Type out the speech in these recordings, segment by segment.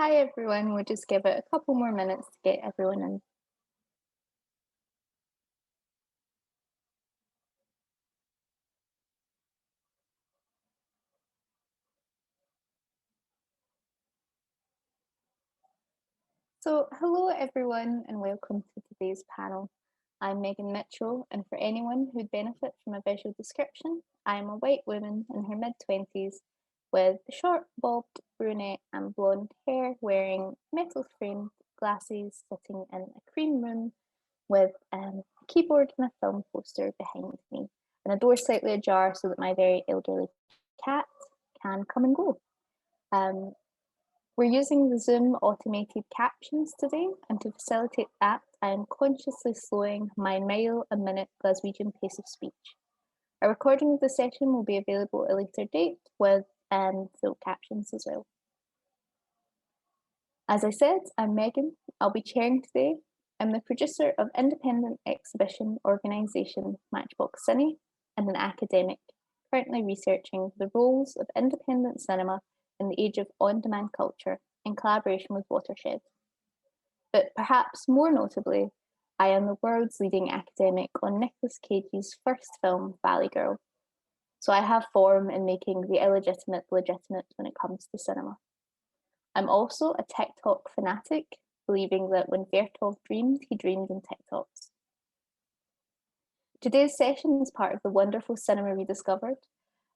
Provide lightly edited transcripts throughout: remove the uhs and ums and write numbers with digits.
Hi everyone, we'll just give it a couple more minutes to get everyone in. So hello everyone and welcome to today's panel. I'm Megan Mitchell, and for anyone who'd benefit from a visual description, I am a white woman in her mid-20s with short bobbed brunette and blonde hair, wearing metal framed glasses, sitting in a cream room with a keyboard and a film poster behind me, and a door slightly ajar so that my very elderly cat can come and go. We're using the Zoom automated captions today, and to facilitate that, I am consciously slowing my mile-a-minute Glaswegian pace of speech. A recording of the session will be available at a later date with full captions as well. As I said, I'm Megan. I'll be chairing today. I'm the producer of independent exhibition organisation Matchbox Cine and an academic, currently researching the roles of independent cinema in the age of on-demand culture in collaboration with Watershed. But perhaps more notably, I am the world's leading academic on Nicolas Cage's first film, Valley Girl. So I have form in making the illegitimate legitimate when it comes to cinema. I'm also a TikTok fanatic, believing that when Vertov dreamed, he dreamed in TikToks. Today's session is part of the wonderful Cinema Rediscovered,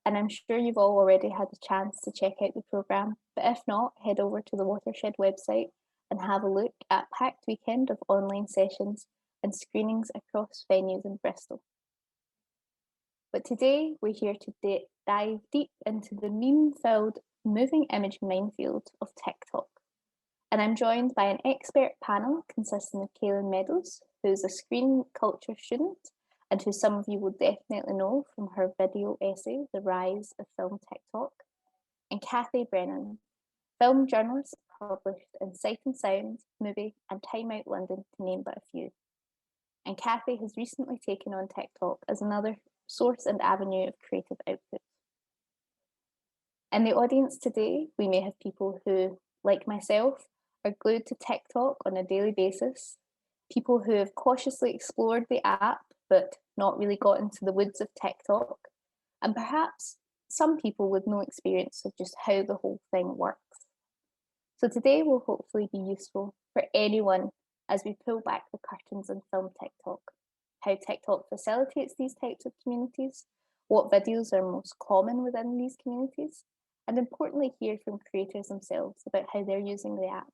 and I'm sure you've all already had the chance to check out the programme, but if not, head over to the Watershed website and have a look at a packed weekend of online sessions and screenings across venues in Bristol. But today we're here to dive deep into the meme-filled moving image minefield of TikTok. And I'm joined by an expert panel consisting of Kaylin Meadows, who's a screen culture student and who some of you will definitely know from her video essay, The Rise of Film TikTok, and Kathy Brennan, film journalist published in Sight and Sound, Movie, and Time Out London, to name but a few. And Kathy has recently taken on TikTok as another source and avenue of creative output. In the audience today, we may have people who, like myself, are glued to TikTok on a daily basis, people who have cautiously explored the app but not really got into the woods of TikTok, and perhaps some people with no experience of just how the whole thing works. So today will hopefully be useful for anyone as we pull back the curtains on film TikTok, how TikTok facilitates these types of communities, what videos are most common within these communities, and importantly hear from creators themselves about how they're using the app.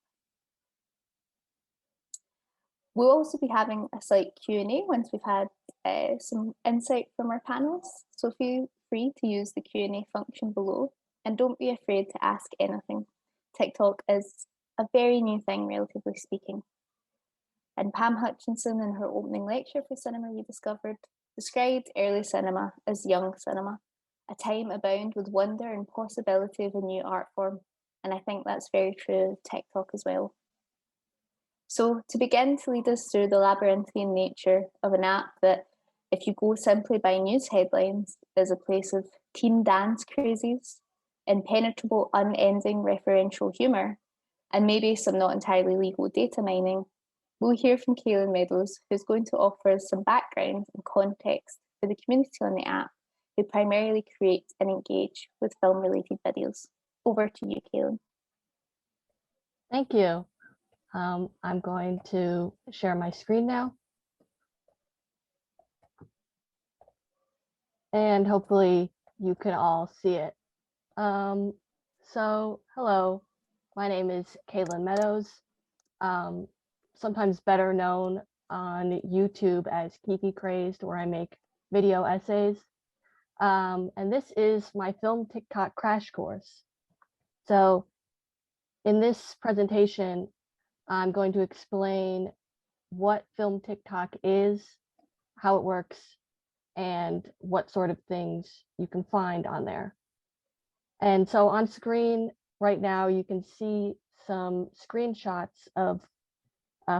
We'll also be having a slight Q&A once we've had some insight from our panelists, so feel free to use the Q&A function below, and don't be afraid to ask anything. TikTok is a very new thing, relatively speaking. And Pam Hutchinson, in her opening lecture for Cinema Rediscovered, described early cinema as young cinema, a time abound with wonder and possibility of a new art form. And I think that's very true of TikTok as well. So to begin to lead us through the labyrinthine nature of an app that, if you go simply by news headlines, is a place of teen dance crazies, impenetrable unending referential humour, and maybe some not entirely legal data mining, we'll hear from Kaylin Meadows, who's going to offer us some background and context for the community on the app, who primarily create and engage with film-related videos. Over to you, Kaylin. Thank you. I'm going to share my screen now. And hopefully you can all see it. So hello, my name is Kaylin Meadows, sometimes better known on YouTube as Kiki Crazed, where I make video essays. And this is my film TikTok crash course. So in this presentation, I'm going to explain what film TikTok is, how it works, and what sort of things you can find on there. And so on screen right now, you can see some screenshots of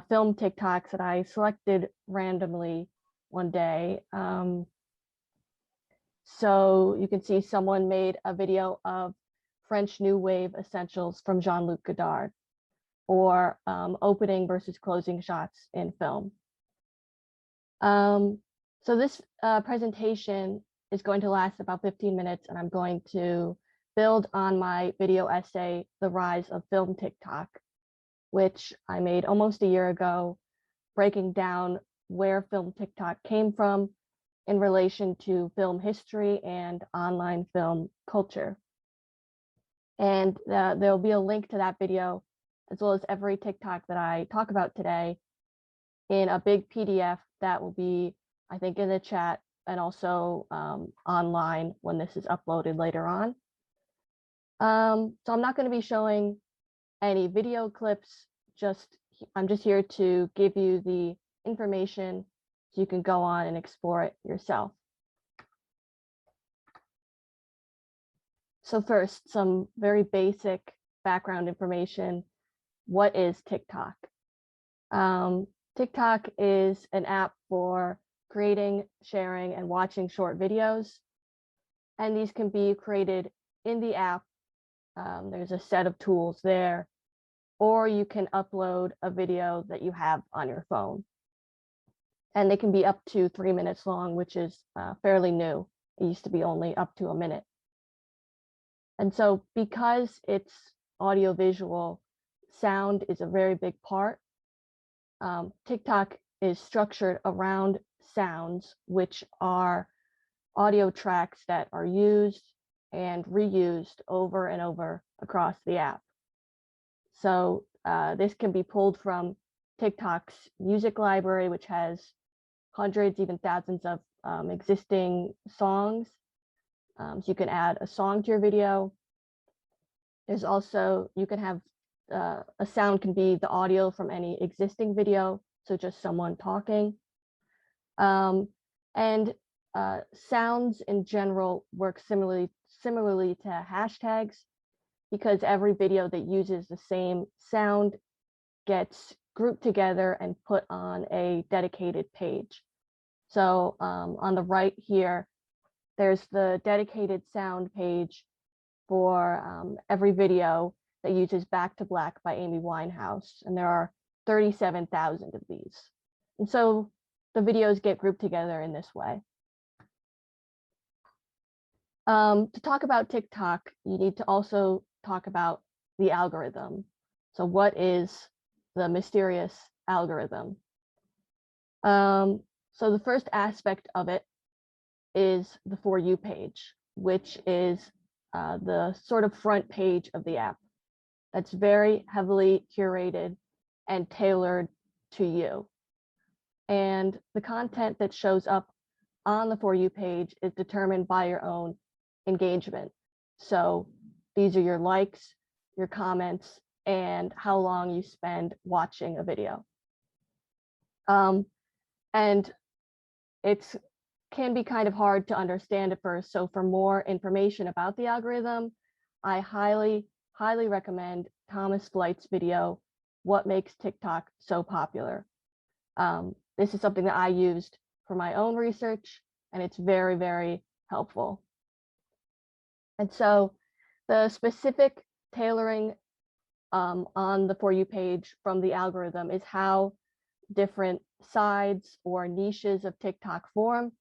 film TikToks that I selected randomly one day. So you can see someone made a video of French New Wave essentials from Jean-Luc Godard. or opening versus closing shots in film. So this presentation is going to last about 15 minutes, and I'm going to build on my video essay, The Rise of Film TikTok, which I made almost a year ago, breaking down where film TikTok came from in relation to film history and online film culture. And there'll be a link to that video, as well as every TikTok that I talk about today, in a big PDF that will be, I think, in the chat and also online when this is uploaded later on. So I'm not going to be showing any video clips, I'm just here to give you the information so you can go on and explore it yourself. So first, some very basic background information. What is TikTok? TikTok is an app for creating, sharing, and watching short videos. And these can be created in the app. There's a set of tools there, or you can upload a video that you have on your phone. And they can be up to 3 minutes long, which is fairly new. It used to be only up to a minute. And so because it's audiovisual, sound is a very big part. TikTok is structured around sounds, which are audio tracks that are used and reused over and over across the app. So this can be pulled from TikTok's music library, which has hundreds, even thousands of existing songs. So you can add a song to your video. There's also, you can have a sound can be the audio from any existing video, so just someone talking. And sounds in general work similarly to hashtags, because every video that uses the same sound gets grouped together and put on a dedicated page. So on the right here, there's the dedicated sound page for every video that uses Back to Black by Amy Winehouse. And there are 37,000 of these. And so the videos get grouped together in this way. To talk about TikTok, you need to also talk about the algorithm. So what is the mysterious algorithm? So the first aspect of it is the For You page, which is the sort of front page of the app. That's very heavily curated and tailored to you. And the content that shows up on the For You page is determined by your own engagement. So these are your likes, your comments, and how long you spend watching a video. And it can be kind of hard to understand at first. So for more information about the algorithm, I highly recommend Thomas Flight's video, What Makes TikTok So Popular. This is something that I used for my own research, and it's very, very helpful. And so the specific tailoring on the For You page from the algorithm is how different sides or niches of TikTok form.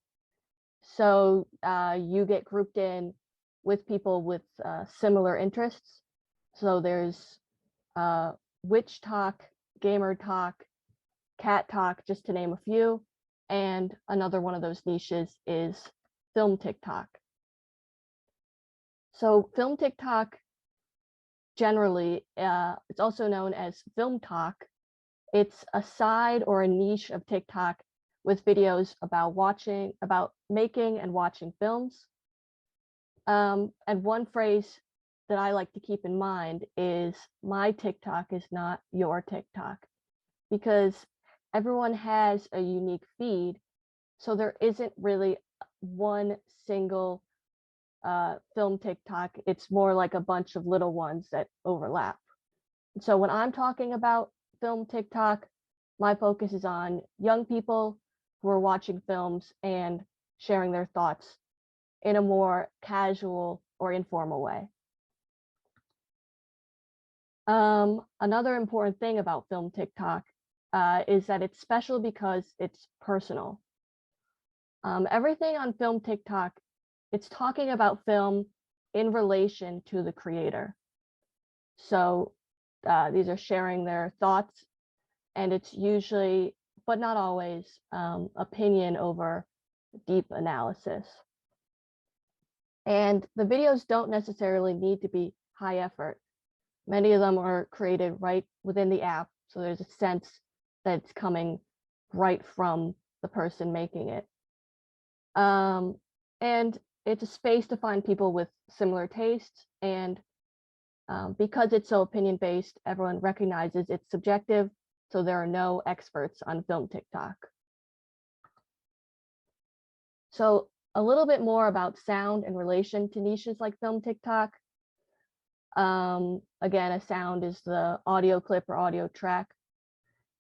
So you get grouped in with people with similar interests. So there's witch talk, gamer talk, cat talk, just to name a few. And another one of those niches is film TikTok. So film TikTok generally, it's also known as film talk. It's a side or a niche of TikTok with videos about making and watching films. And one phrase that I like to keep in mind is, my TikTok is not your TikTok, because everyone has a unique feed. So there isn't really one single film TikTok. It's more like a bunch of little ones that overlap. So when I'm talking about film TikTok, my focus is on young people who are watching films and sharing their thoughts in a more casual or informal way. Another important thing about Film TikTok is that it's special because it's personal. Everything on Film TikTok, it's talking about film in relation to the creator. So these are sharing their thoughts, and it's usually, but not always, opinion over deep analysis. And the videos don't necessarily need to be high effort. Many of them are created right within the app, so there's a sense that it's coming right from the person making it. And it's a space to find people with similar tastes, and because it's so opinion-based, everyone recognizes it's subjective, so there are no experts on film TikTok. So a little bit more about sound in relation to niches like film TikTok. Again, a sound is the audio clip or audio track.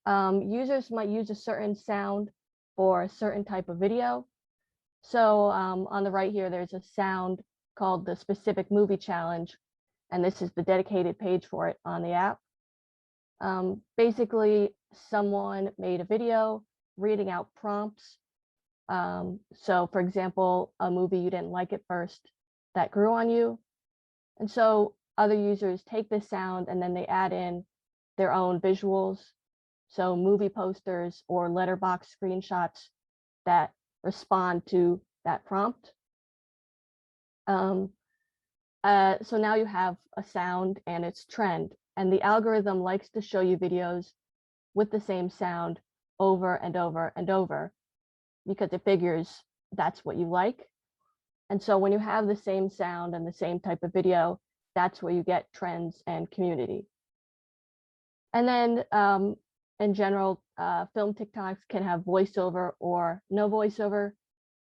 Users might use a certain sound for a certain type of video. So on the right here, there's a sound called the specific movie challenge, and this is the dedicated page for it on the app. Basically, someone made a video reading out prompts. So for example, a movie you didn't like at first that grew on you. And so other users take this sound and then they add in their own visuals. So movie posters or letterbox screenshots that respond to that prompt. So now you have a sound and its trend, and the algorithm likes to show you videos with the same sound over and over and over because it figures that's what you like. And so when you have the same sound and the same type of video, that's where you get trends and community. And then in general, film TikToks can have voiceover or no voiceover.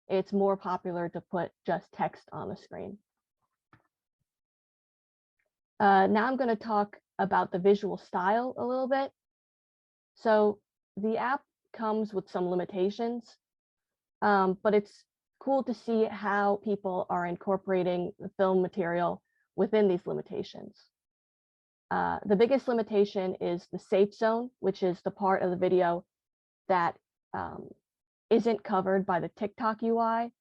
It's more popular to put just text on the screen. Now I'm going to talk about the visual style a little bit. So the app comes with some limitations, but it's cool to see how people are incorporating the film material within these limitations. The biggest limitation is the safe zone, which is the part of the video that isn't covered by the TikTok UI.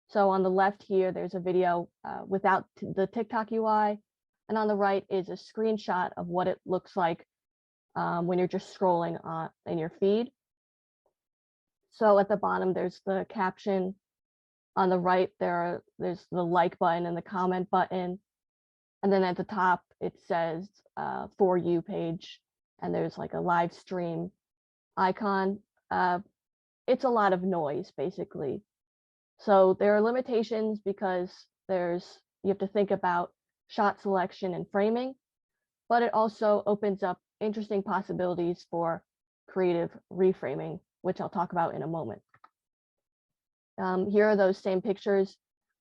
So on the left here, there's a video without the TikTok UI. And on the right is a screenshot of what it looks like when you're just scrolling in your feed. So at the bottom, there's the caption. On the right, there's the like button and the comment button. And then at the top, it says For You page. And there's like a live stream icon. It's a lot of noise, basically. So there are limitations because you have to think about shot selection and framing, but it also opens up interesting possibilities for creative reframing, which I'll talk about in a moment. Here are those same pictures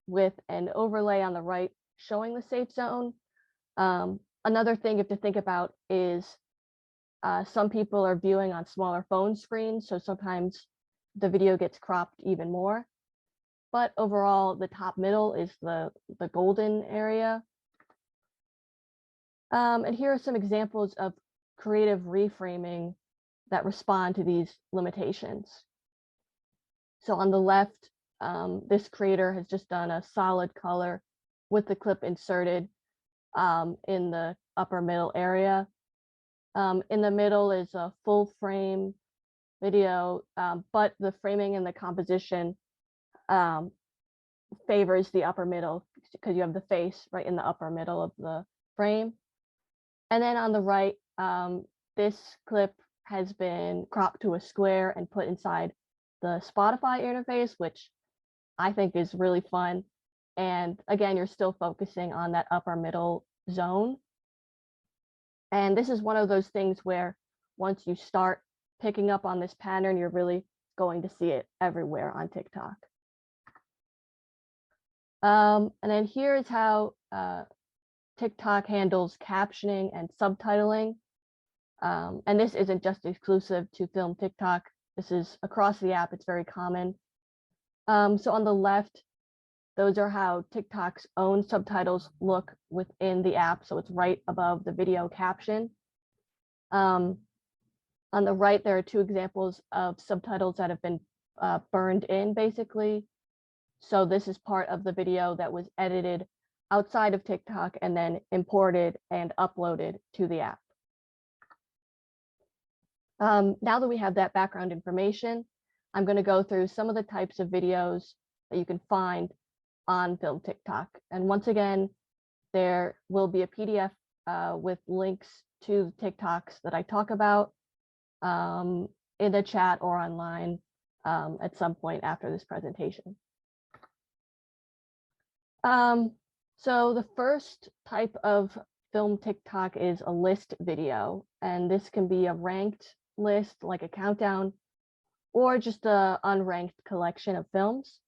with an overlay on the right showing the safe zone. Another thing you have to think about is some people are viewing on smaller phone screens, so sometimes the video gets cropped even more. But overall, the top middle is the golden area. And here are some examples of creative reframing that respond to these limitations. So on the left, this creator has just done a solid color with the clip inserted in the upper middle area. In the middle is a full frame video, but the framing and the composition favors the upper middle because you have the face right in the upper middle of the frame. And then on the right, this clip has been cropped to a square and put inside the Spotify interface, which I think is really fun. And again, you're still focusing on that upper middle zone. And this is one of those things where once you start picking up on this pattern, you're really going to see it everywhere on TikTok. And then here is how TikTok handles captioning and subtitling. And this isn't just exclusive to film TikTok. This is across the app. It's very common. So on the left, those are how TikTok's own subtitles look within the app. So it's right above the video caption. On the right, there are two examples of subtitles that have been burned in, basically. So this is part of the video that was edited outside of TikTok and then imported and uploaded to the app. Now that we have that background information, I'm going to go through some of the types of videos that you can find on Film TikTok. And once again, there will be a PDF with links to TikToks that I talk about in the chat or online at some point after this presentation. So the first type of Film TikTok is a list video, and this can be a ranked list like a countdown or just a unranked collection of films.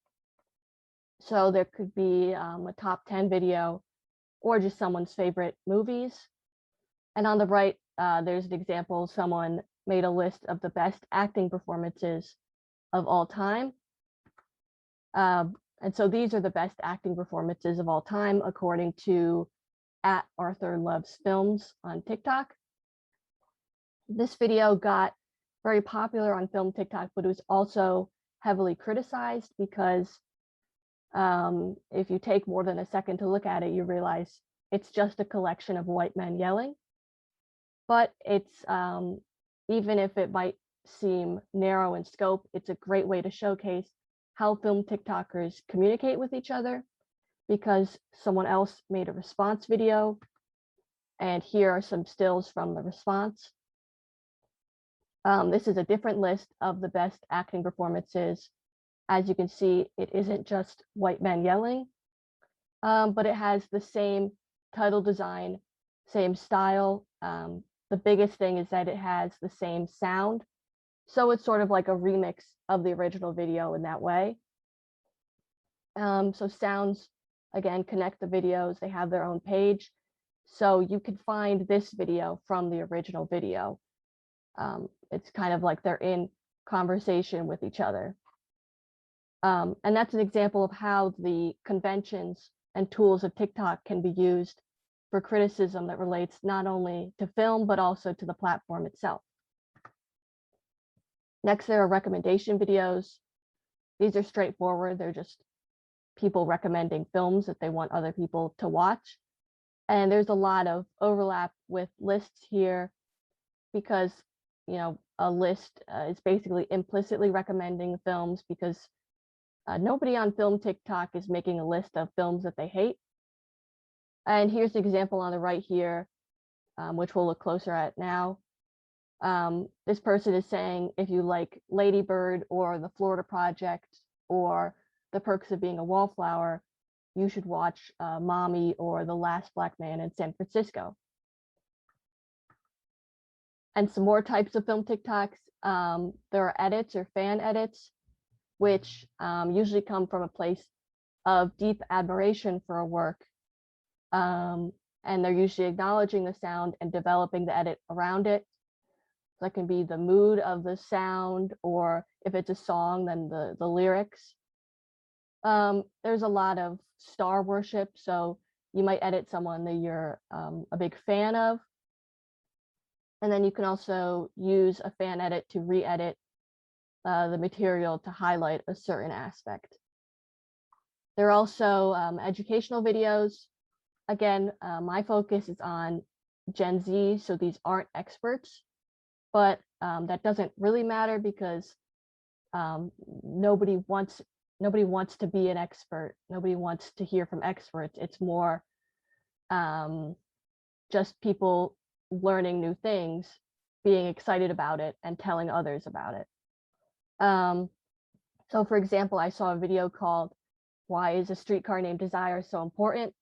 So there could be a top 10 video or just someone's favorite movies. And on the right, there's an example. Someone made a list of the best acting performances of all time. And so these are the best acting performances of all time, according to @ArthurLovesFilms on TikTok. This video got very popular on Film TikTok, but it was also heavily criticized because if you take more than a second to look at it, you realize it's just a collection of white men yelling. But it's, even if it might seem narrow in scope, it's a great way to showcase how film TikTokers communicate with each other, because someone else made a response video, and here are some stills from the response. This is a different list of the best acting performances. As you can see, it isn't just white men yelling, but it has the same title design, same style. The biggest thing is that it has the same sound. So it's sort of like a remix of the original video in that way. So sounds, again, connect the videos. They have their own page. So you can find this video from the original video. It's kind of like they're in conversation with each other. And that's an example of how the conventions and tools of TikTok can be used for criticism that relates not only to film, but also to the platform itself. Next, there are recommendation videos. These are straightforward. They're just people recommending films that they want other people to watch. And there's a lot of overlap with lists here because, you know, a list is basically implicitly recommending films because nobody on Film TikTok is making a list of films that they hate. And here's an example on the right here, which we'll look closer at now. This person is saying, if you like Lady Bird or The Florida Project or The Perks of Being a Wallflower, you should watch Mommy or The Last Black Man in San Francisco. And some more types of film TikToks. There are edits or fan edits, which usually come from a place of deep admiration for a work. And they're usually acknowledging the sound and developing the edit around it. That can be the mood of the sound, or if it's a song, then the lyrics. There's a lot of star worship, so you might edit someone that you're a big fan of. And then you can also use a fan edit to re-edit the material to highlight a certain aspect. There are also educational videos. Again, my focus is on Gen Z, so these aren't experts, but that doesn't really matter because nobody wants to be an expert. Nobody wants to hear from experts. It's more just people learning new things, being excited about it, and telling others about it. So for example, I saw a video called "Why is a Streetcar Named Desire So Important?",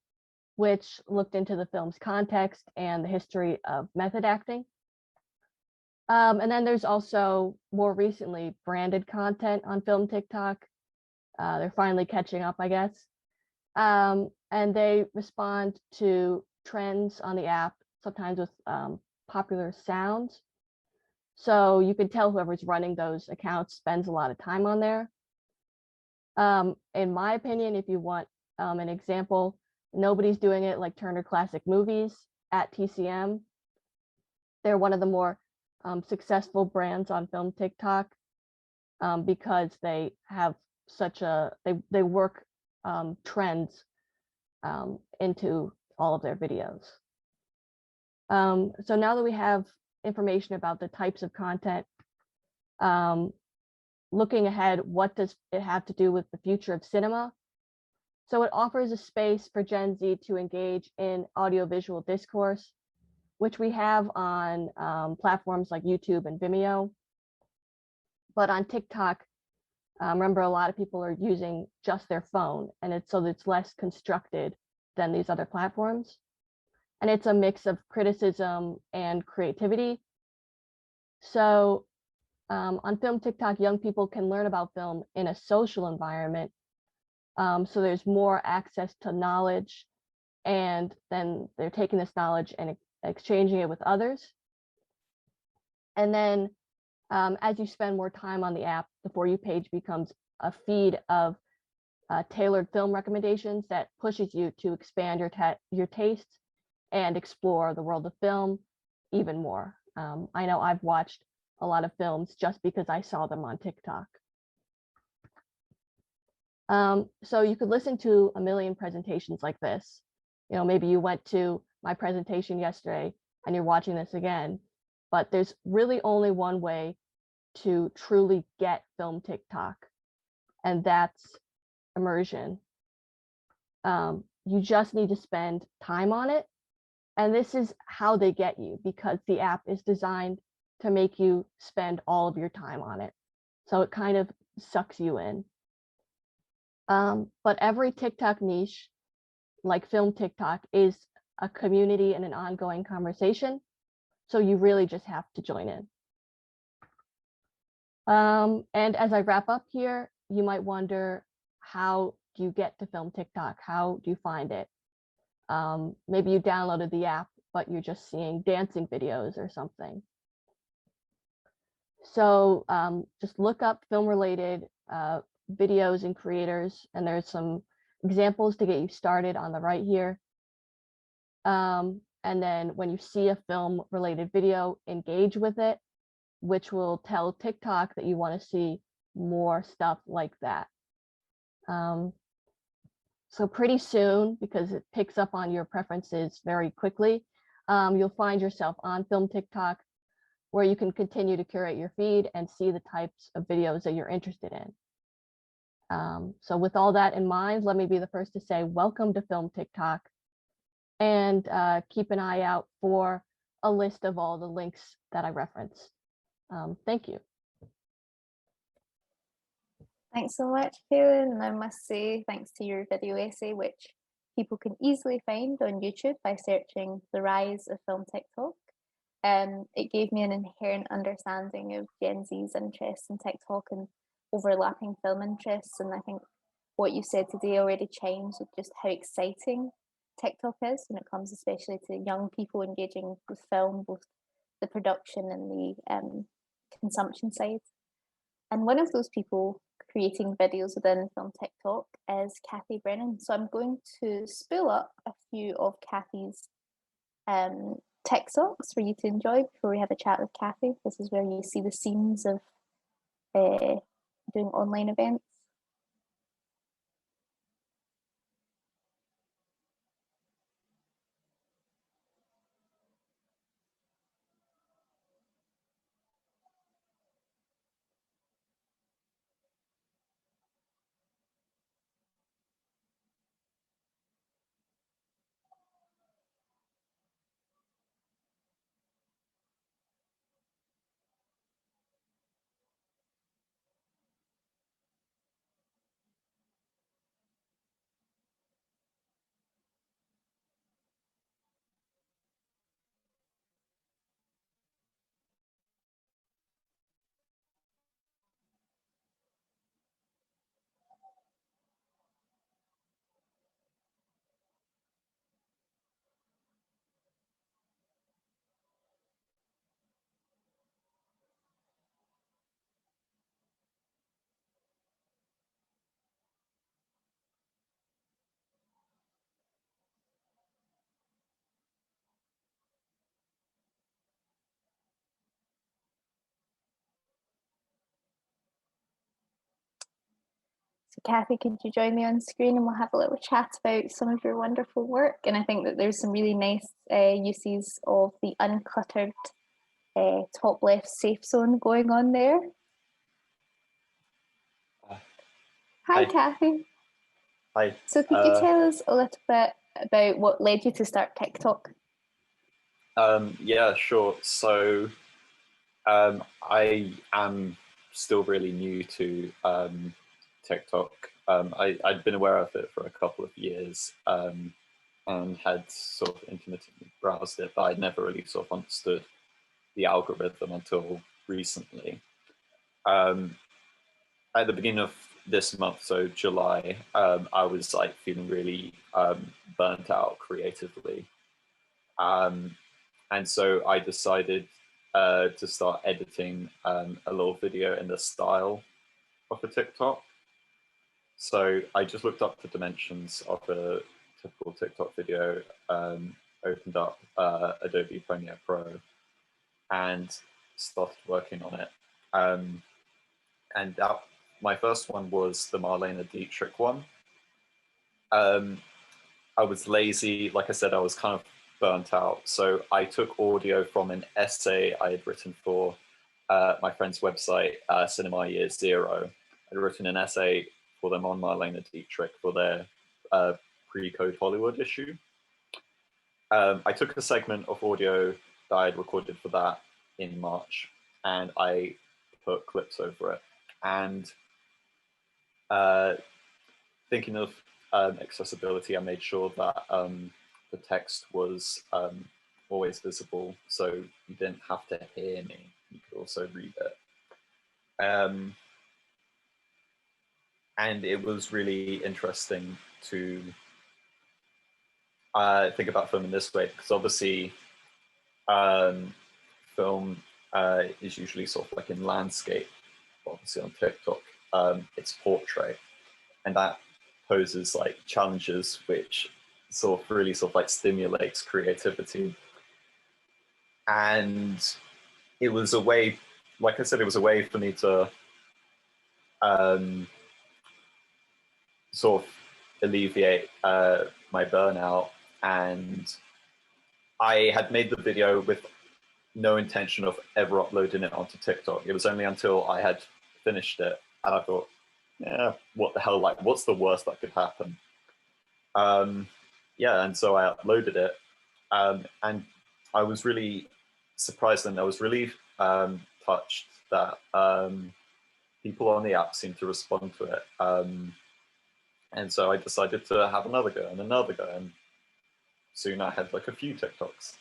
which looked into the film's context and the history of method acting. And then there's also more recently branded content on Film TikTok. They're finally catching up, I guess. And they respond to trends on the app, sometimes with popular sounds. So you can tell whoever's running those accounts spends a lot of time on there. In my opinion, if you want an example. Nobody's doing it like Turner Classic Movies at TCM. They're one of the more successful brands on film TikTok because they have such a, they work trends into all of their videos. So now that we have information about the types of content, looking ahead, what does it have to do with the future of cinema? So it offers a space for Gen Z to engage in audiovisual discourse, which we have on platforms like YouTube and Vimeo. But on TikTok, remember, a lot of people are using just their phone, and it's less constructed than these other platforms. And it's a mix of criticism and creativity. So on film TikTok, young people can learn about film in a social environment. So there's more access to knowledge, and then they're taking this knowledge and exchanging it with others. And then as you spend more time on the app, the For You page becomes a feed of tailored film recommendations that pushes you to expand your tastes and explore the world of film even more. I know I've watched a lot of films just because I saw them on TikTok. So you could listen to a million presentations like this. You know, maybe you went to my presentation yesterday and you're watching this again, but there's really only one way to truly get film TikTok, and that's immersion. You just need to spend time on it. And this is how they get you, because the app is designed to make you spend all of your time on it. So it kind of sucks you in. But every TikTok niche, like film TikTok, is a community and an ongoing conversation. So you really just have to join in. And as I wrap up here, you might wonder, how do you get to film TikTok? How do you find it? Maybe you downloaded the app, but you're just seeing dancing videos or something. So just look up film-related videos and creators, and there's some examples to get you started on the right here. And then when you see a film-related video, engage with it, which will tell TikTok that you want to see more stuff like that. So pretty soon, because it picks up on your preferences very quickly, you'll find yourself on film TikTok, where you can continue to curate your feed and see the types of videos that you're interested in. So with all that in mind, let me be the first to say welcome to film TikTok, and keep an eye out for a list of all the links that I referenced. Thank you. Thanks so much, Kaylin. And I must say, thanks to your video essay, which people can easily find on YouTube by searching The Rise of Film TikTok. It gave me an inherent understanding of Gen Z's interests in TikTok and overlapping film interests. And I think what you said today already chimes with just how exciting TikTok is when it comes especially to young people engaging with film, both the production and the consumption side. And one of those people creating videos within film TikTok is Kathy Brennan. So I'm going to spool up a few of Kathy's TikToks for you to enjoy before we have a chat with Kathy. This is where you see the scenes of doing online events. So Kathy, could you join me on screen and we'll have a little chat about some of your wonderful work? And I think that there's some really nice uses of the uncluttered top left safe zone going on there. Hi, Kathy. Hi. So could you tell us a little bit about what led you to start TikTok? Yeah, sure. So I am still really new to TikTok. I'd been aware of it for a couple of years and had sort of intermittently browsed it, but I'd never really sort of understood the algorithm until recently. At the beginning of this month, so July, I was like feeling really burnt out creatively. And so I decided to start editing a little video in the style of a TikTok. So I just looked up the dimensions of a typical TikTok video, opened up Adobe Premiere Pro and started working on it. And my first one was the Marlene Dietrich one. I was lazy. Like I said, I was kind of burnt out. So I took audio from an essay I had written for my friend's website, Cinema Year Zero. I'd written an essay for them on Marlene Dietrich for their pre-Code Hollywood issue. I took a segment of audio that I had recorded for that in March, and I put clips over it. And thinking of accessibility, I made sure that the text was always visible, so you didn't have to hear me, you could also read it. And it was really interesting to think about film in this way, because obviously film is usually sort of like in landscape. Obviously on TikTok, it's portrait, and that poses like challenges which sort of really sort of like stimulates creativity. And it was a way, like I said, it was a way for me to sort of alleviate my burnout. And I had made the video with no intention of ever uploading it onto TikTok. It was only until I had finished it and I thought, yeah, what the hell, like what's the worst that could happen? Yeah, and so I uploaded it, and I was really surprised, and I was really touched that people on the app seemed to respond to it. And so I decided to have another go, and soon I had like a few TikToks.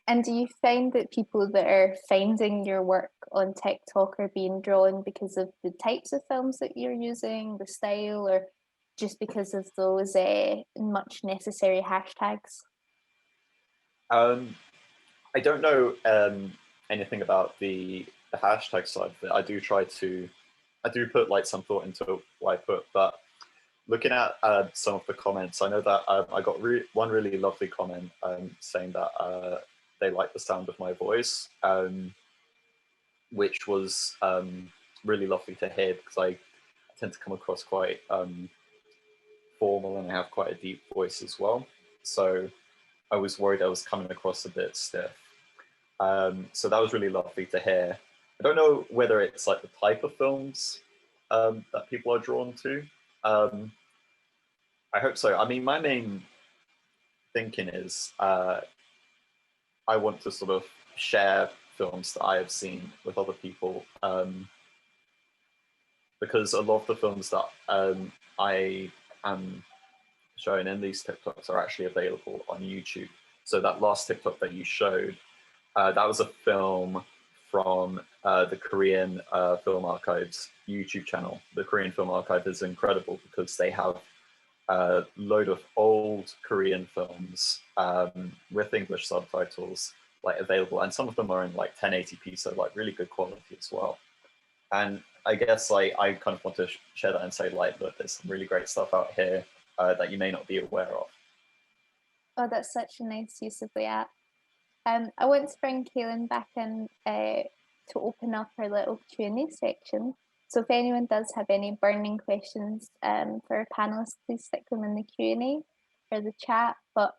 And do you find that people that are finding your work on TikTok are being drawn because of the types of films that you're using, the style, or just because of those much necessary hashtags? I don't know anything about the hashtag side of it. I do put like some thought into what I put, but looking at some of the comments, I know that I got one really lovely comment saying that they like the sound of my voice, which was really lovely to hear, because I tend to come across quite formal, and I have quite a deep voice as well. So I was worried I was coming across a bit stiff. So that was really lovely to hear. I don't know whether it's like the type of films that people are drawn to. I hope so. I mean, my main thinking is I want to sort of share films that I have seen with other people, because a lot of the films that I am showing in these TikToks are actually available on YouTube. So that last TikTok that you showed, that was a film from the Korean Film Archive's YouTube channel. The Korean Film Archive is incredible because they have a load of old Korean films with English subtitles like available, and some of them are in like 1080p, so like really good quality as well. And I guess like I kind of want to share that and say like, look, there's some really great stuff out here that you may not be aware of. Oh, that's such a nice use of the app. I want to bring Kaylin back in to open up our little Q&A section. So if anyone does have any burning questions for our panelists, please stick them in the Q&A or the chat. But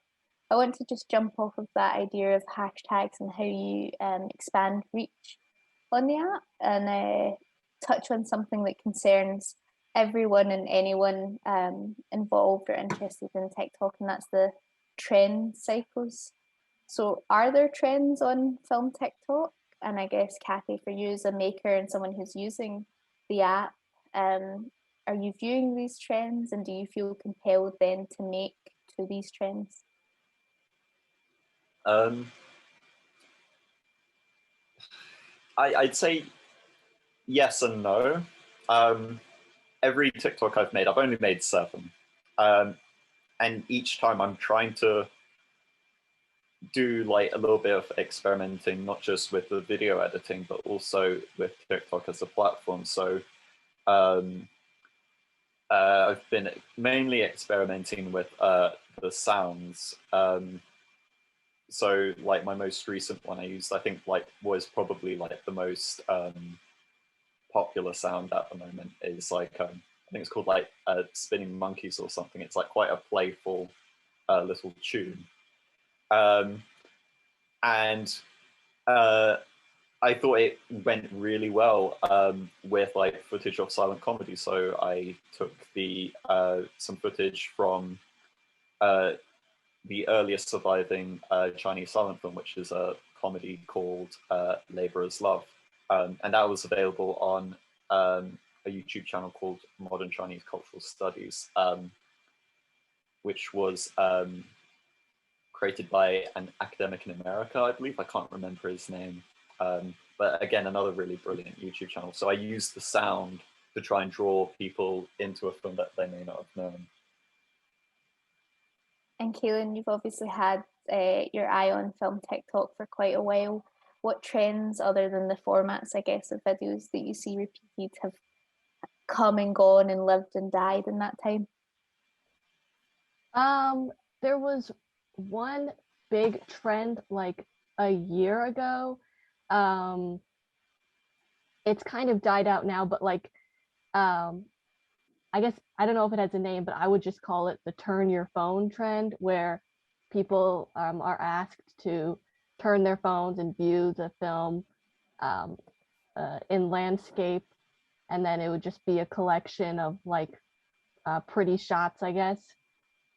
I want to just jump off of that idea of hashtags and how you expand reach on the app and touch on something that concerns everyone and anyone involved or interested in TikTok, and that's the trend cycles. So are there trends on film TikTok? And I guess, Kathy, for you as a maker and someone who's using the app, are you viewing these trends, and do you feel compelled then to make to these trends? I'd say yes and no. Every TikTok I've made, I've only made 7. And each time I'm trying to do like a little bit of experimenting, not just with the video editing, but also with TikTok as a platform. So I've been mainly experimenting with the sounds. So like my most recent one I used, I think like was probably like the most popular sound at the moment is like, I think it's called like Spinning Monkeys or something. It's like quite a playful little tune. And I thought it went really well with like footage of silent comedy. So I took the some footage from the earliest surviving Chinese silent film, which is a comedy called Laborer's Love. And that was available on a YouTube channel called Modern Chinese Cultural Studies, which was created by an academic in America, I believe. I can't remember his name. But again, another really brilliant YouTube channel. So I used the sound to try and draw people into a film that they may not have known. And Kaylin, you've obviously had your eye on film TikTok for quite a while. What trends, other than the formats, I guess, of videos that you see repeated, have come and gone and lived and died in that time? There was one big trend like a year ago. It's kind of died out now, but like I guess I don't know if it has a name, but I would just call it the turn your phone trend, where people are asked to turn their phones and view the film in landscape, and then it would just be a collection of like pretty shots, I guess.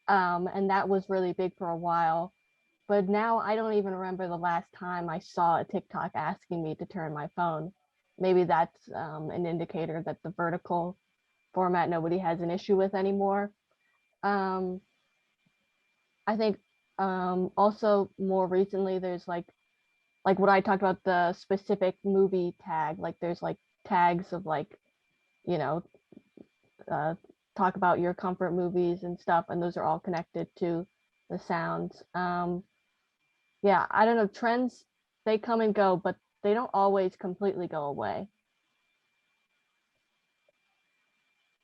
And that was really big for a while. But now I don't even remember the last time I saw a TikTok asking me to turn my phone. Maybe that's an indicator that the vertical format nobody has an issue with anymore. I think also more recently there's like what I talked about, the specific movie tag. Like there's like tags of like, you know, talk about your comfort movies and stuff, and those are all connected to the sounds. Yeah, I don't know, trends, they come and go, but they don't always completely go away.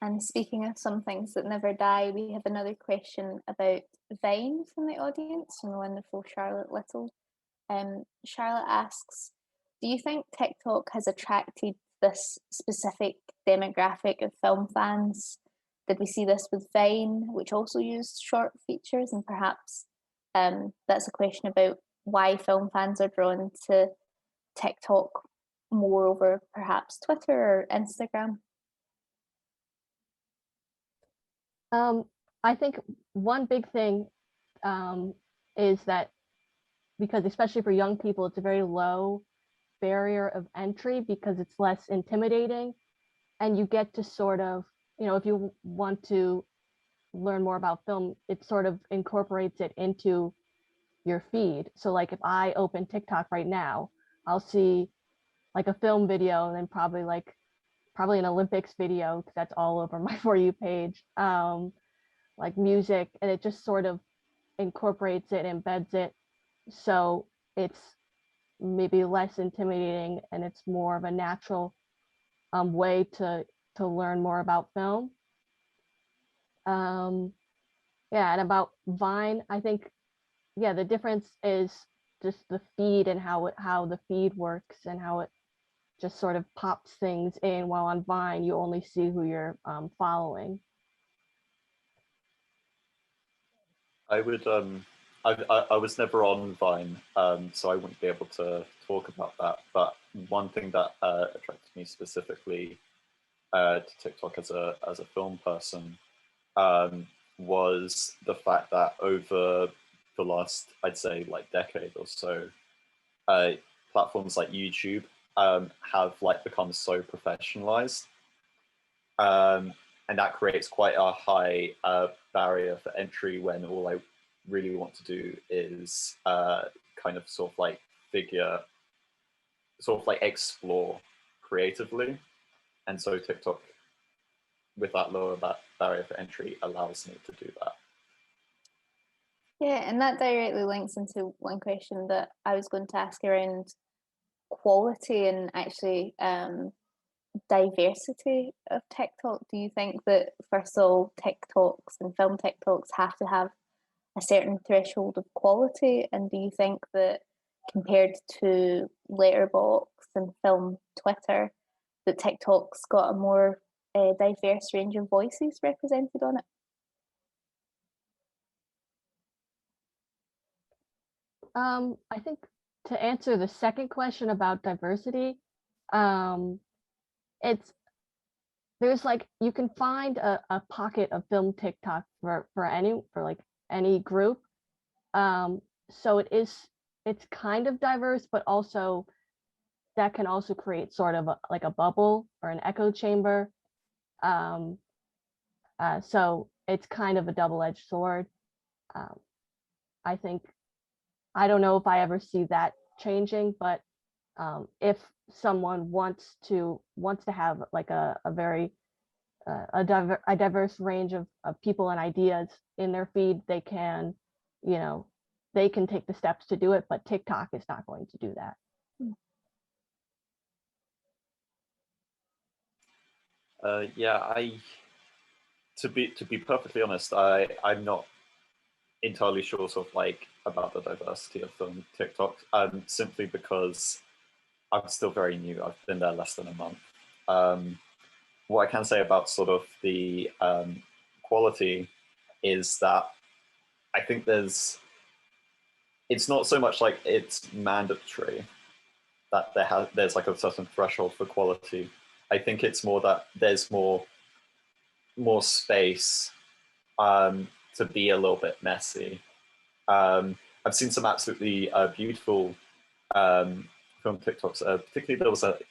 And speaking of some things that never die, we have another question about Vine from the audience, from the wonderful Charlotte Little. Charlotte asks, do you think TikTok has attracted this specific demographic of film fans? Did we see this with Vine, which also used short features? And perhaps that's a question about why film fans are drawn to TikTok more over perhaps Twitter or Instagram. I think one big thing is that, because especially for young people, it's a very low barrier of entry because it's less intimidating, and you get to sort of, you know, if you want to learn more about film, it sort of incorporates it into your feed. So like if I open TikTok right now, I'll see like a film video, and then probably an Olympics video, because that's all over my For You page, like music, and it just sort of incorporates it, embeds it, so it's maybe less intimidating and it's more of a natural way to learn more about film. Yeah, and about Vine, I think, yeah, the difference is just the feed and how the feed works and how it just sort of pops things in, while on Vine you only see who you're following. I would I was never on Vine, so I wouldn't be able to talk about that. But one thing that attracted me specifically to TikTok as a film person was the fact that over the last, I'd say, like decade or so, platforms like YouTube have like become so professionalized, and that creates quite a high barrier for entry when all I really want to do is kind of sort of like explore creatively. And so TikTok, with that lower barrier for entry, allows me to do that. Yeah, and that directly links into one question that I was going to ask around quality and actually diversity of TikTok. Do you think that, first of all, TikToks and film TikToks have to have a certain threshold of quality? And do you think that compared to Letterboxd and film Twitter, that TikTok's got a more diverse range of voices represented on it? I think to answer the second question about diversity, there's like, you can find a pocket of film TikTok for like any group. So it's kind of diverse, but also that can also create sort of like a bubble or an echo chamber. So it's kind of a double-edged sword. I think, I don't know if I ever see that changing, but if someone wants to have like a very diverse range of people and ideas in their feed, they can, they can take the steps to do it, but TikTok is not going to do that. Yeah, to be perfectly honest, I'm not entirely sure sort of like about the diversity of film TikTok, simply because I'm still very new. I've been there less than a month. What I can say about sort of the quality is that I think it's not so much like it's mandatory that there's like a certain threshold for quality. I think it's more that there's more space to be a little bit messy. I've seen some absolutely beautiful film TikToks. Particularly,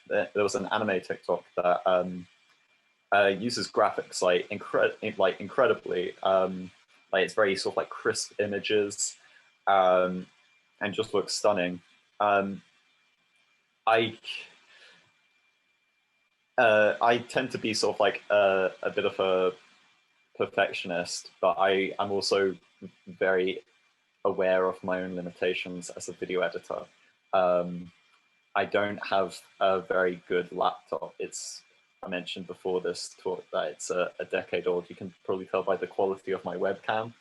there was an anime TikTok that uses graphics like incredibly. Like, it's very sort of like crisp images, and just looks stunning. I I tend to be sort of like a bit of a perfectionist, but I'm also very aware of my own limitations as a video editor. I don't have a very good laptop. I mentioned before this talk that it's a decade old. You can probably tell by the quality of my webcam.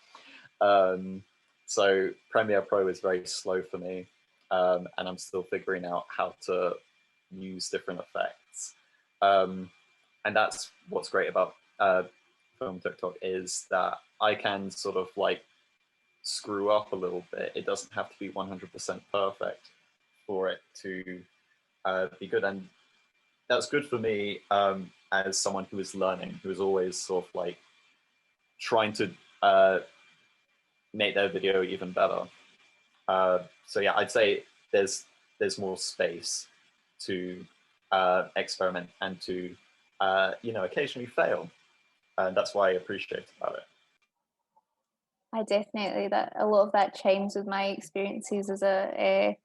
So Premiere Pro is very slow for me, and I'm still figuring out how to use different effects. And that's what's great about film TikTok, is that I can sort of like screw up a little bit. It doesn't have to be 100% perfect for it to be good. And that's good for me as someone who is learning, who is always sort of like trying to make their video even better. So yeah, I'd say there's more space to experiment and to occasionally fail, and that's why I appreciate about it. I definitely, that a lot of that chimes with my experiences as a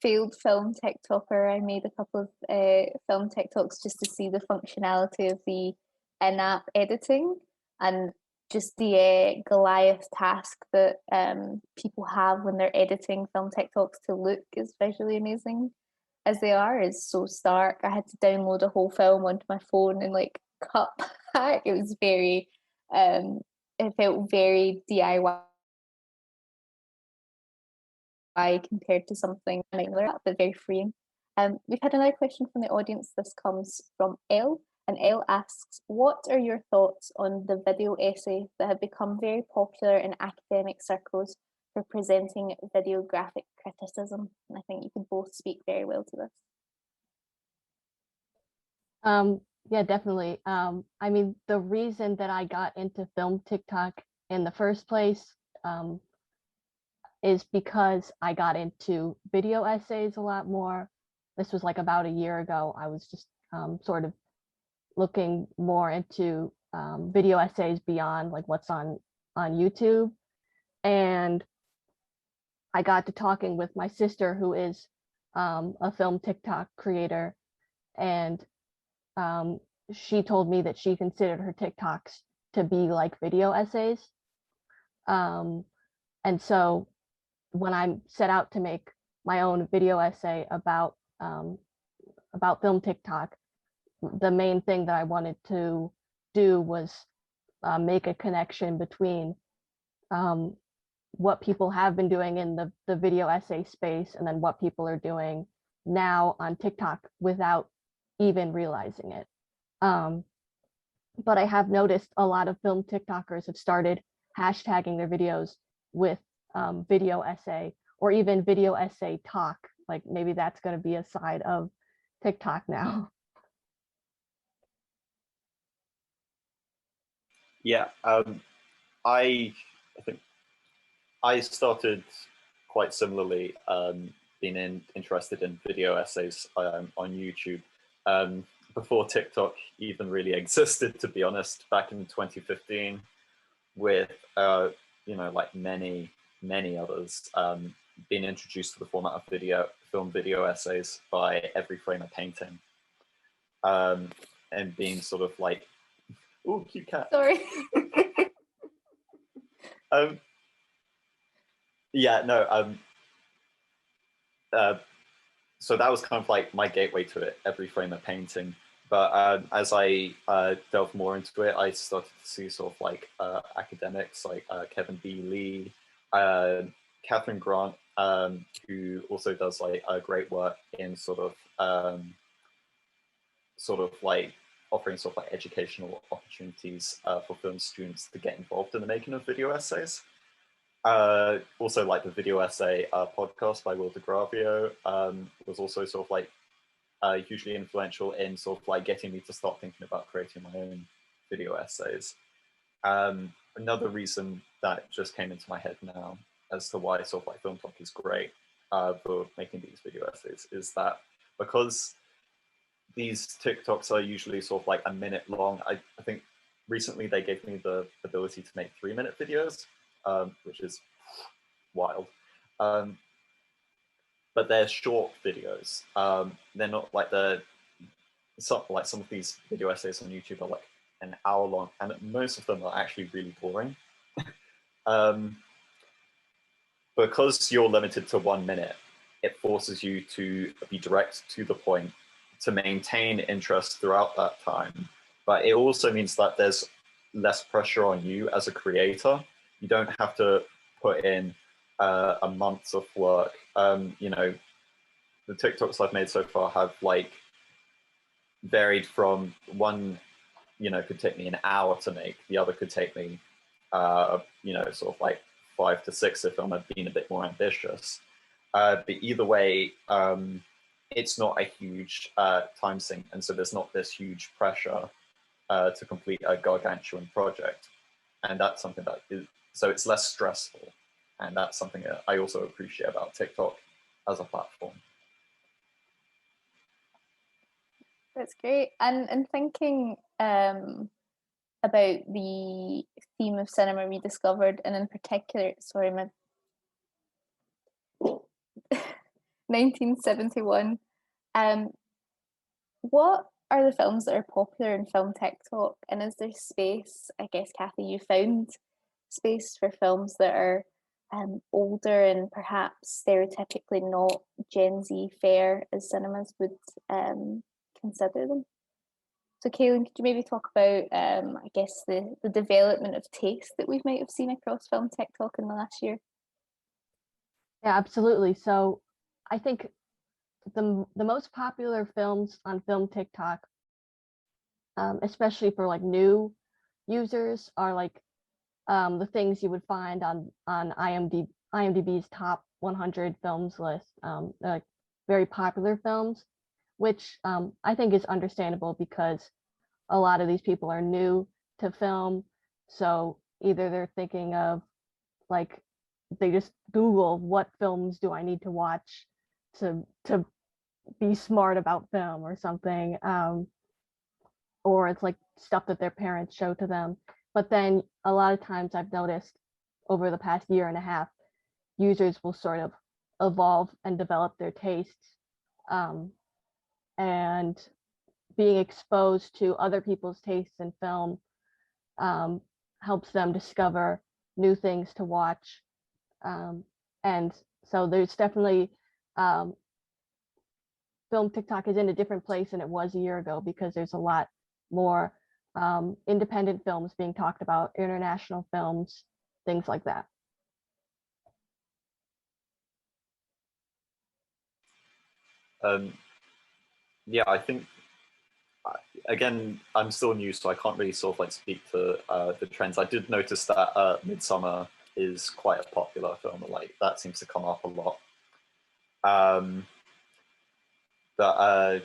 failed film TikToker. I made a couple of film TikToks just to see the functionality of the in-app editing, and just the Goliath task that people have when they're editing film TikToks to look as visually amazing as they are is so stark. I had to download a whole film onto my phone and like cut back. It was very, it felt very DIY compared to something like that, but very freeing. We've had another question from the audience. This comes from Elle, and Elle asks, what are your thoughts on the video essay that have become very popular in academic circles for presenting videographic criticism? And I think you can both speak very well to this. Yeah, definitely. I mean, the reason that I got into film TikTok in the first place is because I got into video essays a lot more. This was like about a year ago. I was just sort of looking more into video essays beyond like what's on YouTube. And I got to talking with my sister, who is a film TikTok creator, and she told me that she considered her TikToks to be like video essays. And so when I set out to make my own video essay about film TikTok, the main thing that I wanted to do was make a connection between what people have been doing in the video essay space and then what people are doing now on TikTok without even realizing it. But I have noticed a lot of film TikTokers have started hashtagging their videos with video essay or even video essay talk. Like maybe that's going to be a side of TikTok now. Yeah, I think I started quite similarly being interested in video essays on YouTube before TikTok even really existed, to be honest, back in 2015 with, like many others being introduced to the format of film video essays by Every Frame a Painting and being sort of like, oh, cute cat. Sorry. Yeah, no, so that was kind of like my gateway to it, Every Frame a Painting. But as I delved more into it, I started to see sort of like academics like Kevin B. Lee, Catherine Grant, who also does like great work in sort of like offering sort of like educational opportunities for film students to get involved in the making of video essays. Also like the video essay podcast by Will DeGravio was also sort of like hugely influential in sort of like getting me to start thinking about creating my own video essays. Another reason that just came into my head now as to why sort of like Film Talk is great for making these video essays is that because these TikToks are usually sort of like a minute long, I think recently they gave me the ability to make 3-minute videos, which is wild. But they're short videos. They're not like some of these video essays on YouTube are like an hour long, and most of them are actually really boring. Because you're limited to 1 minute, it forces you to be direct to the point, to maintain interest throughout that time. But it also means that there's less pressure on you as a creator. You don't have to put in a month of work. The TikToks I've made so far have like varied from one, could take me an hour to make. The other could take me, sort of like 5 to 6 if I'm being a bit more ambitious. But either way, it's not a huge time sink, and so there's not this huge pressure to complete a gargantuan project, and that's something that is, so it's less stressful, and that's something that I also appreciate about TikTok as a platform. That's great. And thinking about the theme of cinema rediscovered, and in particular, sorry, my 1971. What are the films that are popular in film TikTok, and is there space? I guess, Kathy, you found space for films that are older and perhaps stereotypically not Gen Z fare as cinemas would consider them. So, Kaylin, could you maybe talk about, I guess, the development of taste that we might have seen across film TikTok in the last year? Yeah, absolutely. So I think the most popular films on film TikTok, especially for like new users, are like the things you would find on IMDb's top 100 films list, like very popular films, which I think is understandable because a lot of these people are new to film. So either they're thinking of like, they just Google what films do I need to watch to be smart about film or something, or it's like stuff that their parents show to them. But then a lot of times I've noticed over the past year and a half, users will sort of evolve and develop their tastes, and being exposed to other people's tastes in film helps them discover new things to watch. And so there's definitely film TikTok is in a different place than it was a year ago because there's a lot more independent films being talked about, international films, things like that. Yeah, I think again, I'm still new, so I can't really sort of like speak to the trends. I did notice that Midsummer is quite a popular film, like that seems to come up a lot. But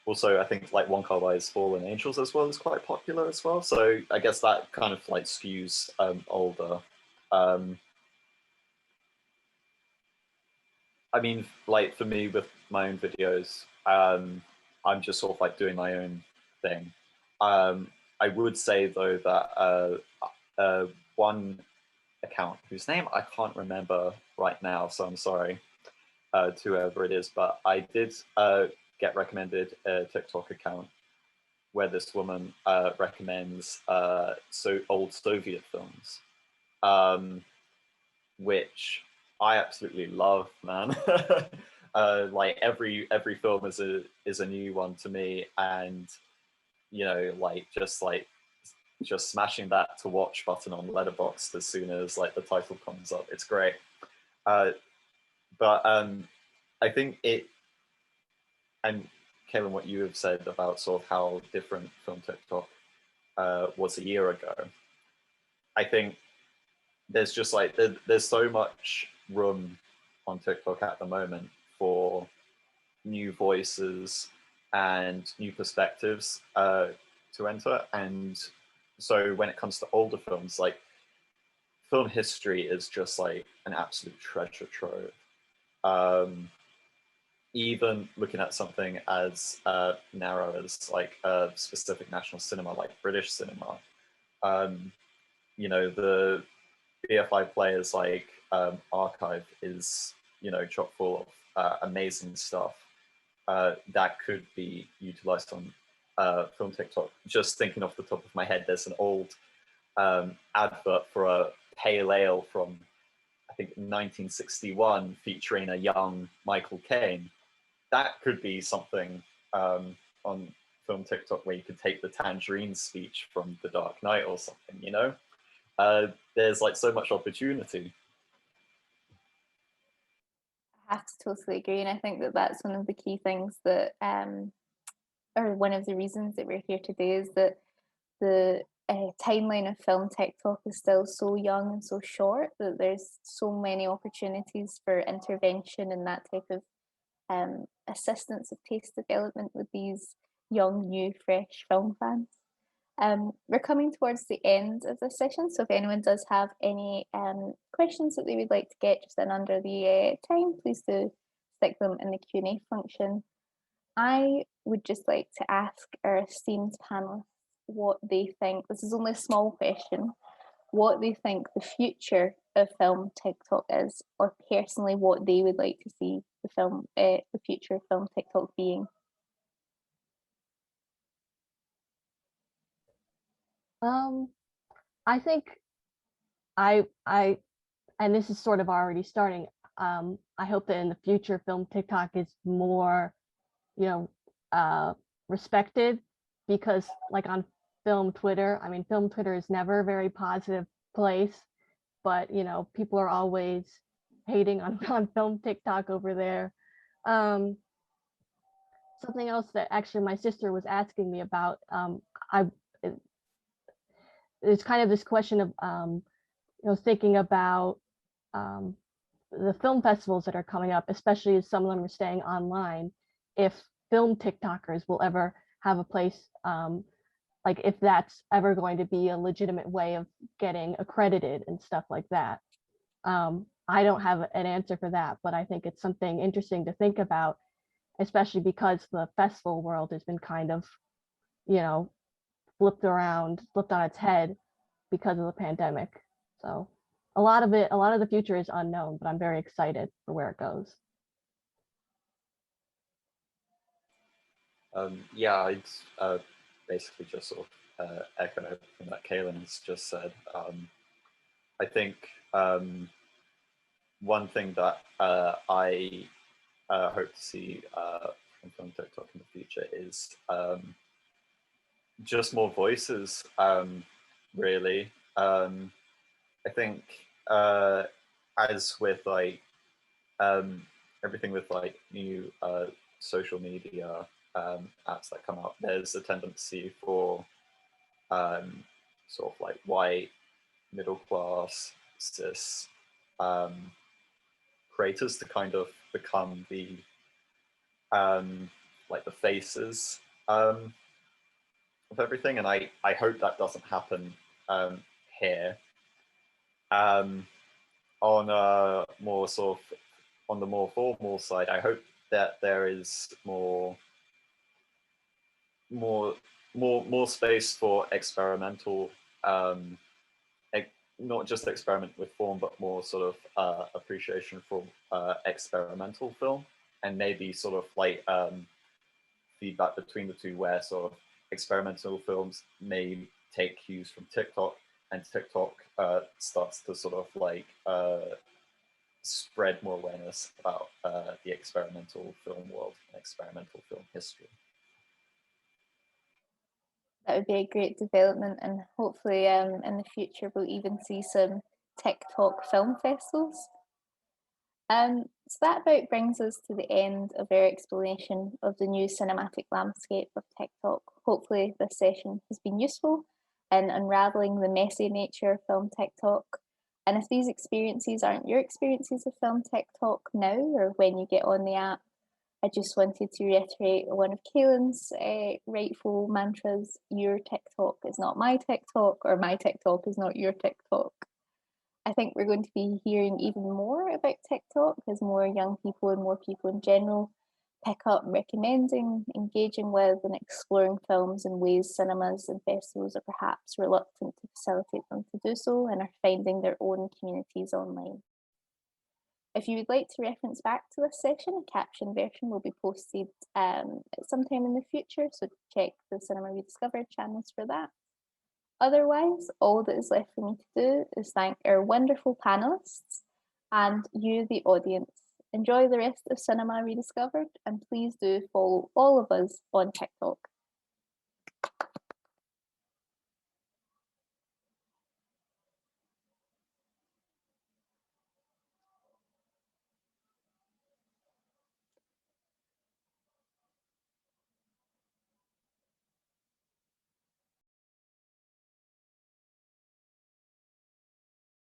also, I think like One Car Ride's Fallen Angels as well is quite popular as well. So I guess that kind of like skews older. I mean, like for me with my own videos, I'm just sort of like doing my own thing. I would say though that one account whose name I can't remember right now, so I'm sorry to whoever it is, but I did get recommended a TikTok account where this woman recommends so old Soviet films, which I absolutely love, man. Like every film is a new one to me, and you know, just smashing that to watch button on Letterboxd as soon as like the title comes up. It's great. But I think it, and Kaylin, what you have said about sort of how different film TikTok was a year ago, I think there's just like there's so much room on TikTok at the moment for new voices and new perspectives to enter. And so when it comes to older films, like film history is just like an absolute treasure trove. Even looking at something as narrow as like a specific national cinema, like British cinema, you know, the BFI Players like archive is, you know, chock full of amazing stuff that could be utilized on film TikTok. Just thinking off the top of my head, there's an old advert for a pale ale from I think 1961 featuring a young Michael Caine. That could be something on film TikTok where you could take the tangerine speech from The Dark Knight or something, you know? There's like so much opportunity. I have to totally agree, and I think that that's one of the key things that, or one of the reasons that we're here today, is that the timeline of film TikTok is still so young and so short that there's so many opportunities for intervention and that type of assistance of taste development with these young, new, fresh film fans. We're coming towards the end of this session, so if anyone does have any questions that they would like to get just in under the time, please do stick them in the Q&A function. I would just like to ask our esteemed panelists what they think, this is only a small question, what they think the future of film TikTok is, or personally what they would like to see the future of film TikTok being. I think and this is sort of already starting. I hope that in the future, film TikTok is more, you know, respected, because like on film Twitter, I mean, film Twitter is never a very positive place, but you know, people are always hating on film TikTok over there. something else that actually my sister was asking me about. It's kind of this question of thinking about the film festivals that are coming up, especially as some of them are staying online. If film TikTokers will ever have a place, like if that's ever going to be a legitimate way of getting accredited and stuff like that. I don't have an answer for that, but I think it's something interesting to think about, especially because the festival world has been kind of, flipped on its head because of the pandemic. So a lot of the future is unknown, but I'm very excited for where it goes. Yeah, I'd basically just sort of echo everything that Kaylin has just said. I think one thing that I hope to see from film TikTok in the future is just more voices, really. I think as with like everything with like new social media apps that come out, there's a tendency for sort of like white, middle class, cis creators to kind of become the like the faces of everything, and I hope that doesn't happen here. On a more sort of on the more formal side, I hope that there is more space for experimental, not just experiment with form, but more sort of appreciation for experimental film, and maybe sort of like feedback between the two, where sort of experimental films may take cues from TikTok, and TikTok starts to sort of like spread more awareness about the experimental film world and experimental film history. That would be a great development, and hopefully in the future we'll even see some TikTok film festivals. So that about brings us to the end of our explanation of the new cinematic landscape of TikTok. Hopefully this session has been useful in unraveling the messy nature of film TikTok. And if these experiences aren't your experiences of film TikTok now, or when you get on the app, I just wanted to reiterate one of Kaylin's rightful mantras: your TikTok is not my TikTok, or my TikTok is not your TikTok. I think we're going to be hearing even more about TikTok as more young people and more people in general pick up recommending, engaging with, and exploring films in ways cinemas and festivals are perhaps reluctant to facilitate them to do so, and are finding their own communities online. If you would like to reference back to this session, a captioned version will be posted sometime in the future, so check the Cinema Rediscovered channels for that. Otherwise, all that is left for me to do is thank our wonderful panelists and you, the audience. Enjoy the rest of Cinema Rediscovered, and please do follow all of us on TikTok.